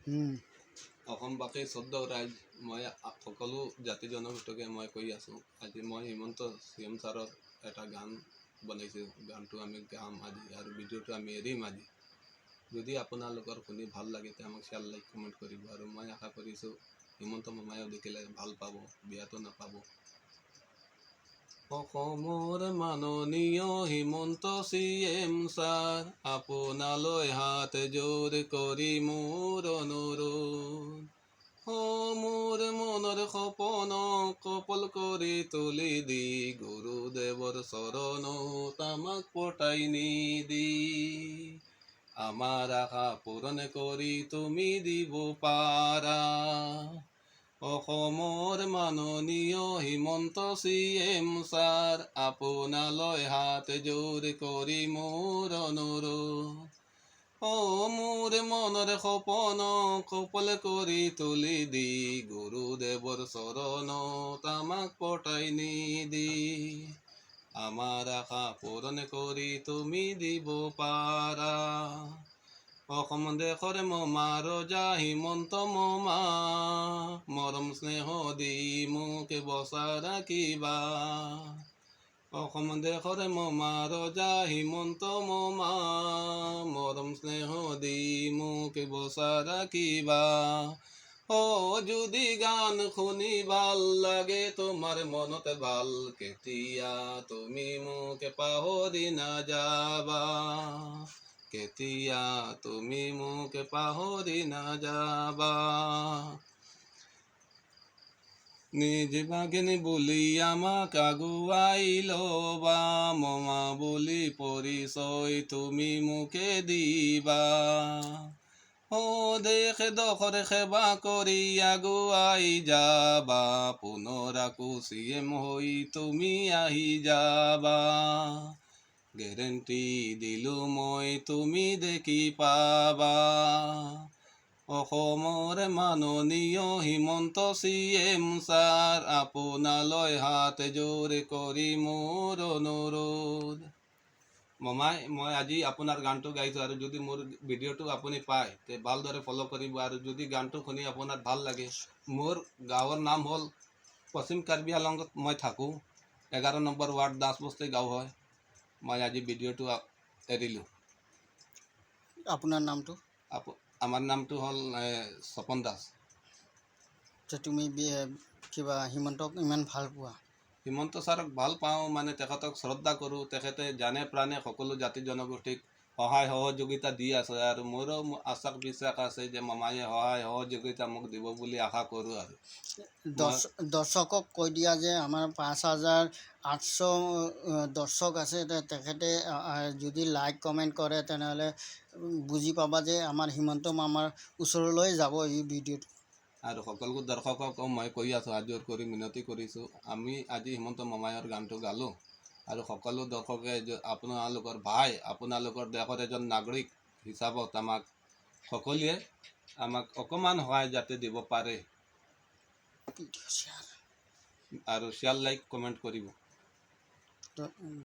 অসমবাসী 14 ৰাইজ মই সকলো জাতি জনগোষ্ঠীকে মই কৈ আছোঁ, আজি মই হিমন্ত CM ছাৰৰ এটা গান বনাইছোঁ। গানটো আমি গাম আজি আৰু ভিডিঅ'টো আমি এৰিম আজি। যদি আপোনালোকৰ শুনি ভাল লাগে তে আমাক শ্বেয়াৰ লাইক কমেণ্ট কৰিব আৰু মই আশা কৰিছোঁ হিমন্ত মামায়েও দেখিলে ভাল পাব, বেয়াটো নাপাব। অসমৰ মাননীয় হিমন্ত CM ছাৰ, আপোনালৈ হাত জোৰ কৰি মোৰ অনুৰোধ। মোৰ মনৰ সপনক সফল কৰি তুলি দি, গুৰুদেৱৰ চৰণত আমাক পঠাই নিদি, আমাৰ আশা পূৰণ কৰি তুমি দিব পাৰা। অসমৰ মাননীয় হিমন্ত CM ছাৰ, আপোনালৈ হাত জোৰ কৰি মোৰ অনুৰোধ। মোৰ মনৰ সপনক সফল কৰি তুলি দি, গুৰুদেৱৰ চৰণত আমাক পঠাই নিদি, আমাৰ আশা পূৰণ কৰি তুমি দিব পাৰা। অসম দেশৰ মমা ৰজা হিমন্ত মামা, মৰম স্নেহ দি মোক বচাই ৰাখিবা। অসম দেশৰ মমা ৰজা হিমন্ত মামা, মৰম স্নেহ দি মোক বচাই ৰাখিবা। যদি গান শুনি ভাল লাগে তোমাৰ মনত ভাল, কেতিয়া তুমি মোক পাহৰি নাযাবা, কেতিয়া তুমি মোক পাহৰি নাযাবা। নিজ ভাগিনী বুলি আমাক আগুৱাই ল'বা, মামা বুলি পৰিচয় তুমি মোকে দিবা। দেশ দশৰ সেৱা কৰি আগুৱাই যাবা, পুনৰ আকৌ CM হৈ তুমি আহি যাবা। গেৰেণ্টি দিলোঁ মই তুমি দেখি পাবা। অসমৰ মাননীয় হিমন্ত CM ছাৰ, আপোনালৈ হাত জোৰ কৰি মোৰ অনুৰোধ। মামাই, মই আজি আপোনাৰ গানটো গাইছোঁ আৰু যদি মোৰ ভিডিঅ'টো আপুনি পায় তে ভালদৰে ফ'ল' কৰিব আৰু যদি গানটো শুনি আপোনাৰ ভাল লাগে, মোৰ গাঁৱৰ নাম হ'ল পশ্চিম কাৰ্বি আংলঙত মই থাকোঁ, 11 নম্বৰ ৱাৰ্ড দাসবস্তি গাঁও হয়। মই আজি ভিডিঅ'টো এৰিলোঁ। আপোনাৰ নামটো? আমাৰ নামটো হ'ল স্বপন দাস। তুমি কিবা হিমন্তক ইমান ভাল পোৱা? হিমন্ত ছাৰক ভাল পাওঁ মানে তেখেতক শ্ৰদ্ধা কৰোঁ। তেখেতে জানে প্ৰাণে সকলো জাতি জনগোষ্ঠীক সহায় সহযোগিতা দি আছে আৰু মোৰো আশা বিশ্বাস আছে যে মামায়ে সহায় সহযোগিতা মোক দিব বুলি আশা কৰোঁ। আৰু দৰ্শকক কৈ দিয়া যে আমাৰ 5800 দৰ্শক আছে, তেখেতে যদি লাইক কমেণ্ট কৰে তেনেহ'লে বুজি পাবা যে আমাৰ হিমন্ত মামাৰ ওচৰলৈ যাব এই ভিডিঅ'টো। আৰু সকলো দৰ্শকক মই কৈ আছোঁ, হাত কৰি মিনতি কৰিছোঁ, আমি আজি হিমন্ত মামায়ৰ গানটো গালোঁ আৰু সকলো দৰ্শকে আপোনালোকৰ ভাই, আপোনালোকৰ দেশৰ এজন নাগৰিক হিচাপত আমাক সকলোৱে অকণমান সহায় যাতে দিব পাৰে আৰু শ্বেয়াৰ লাইক কমেণ্ট কৰিব।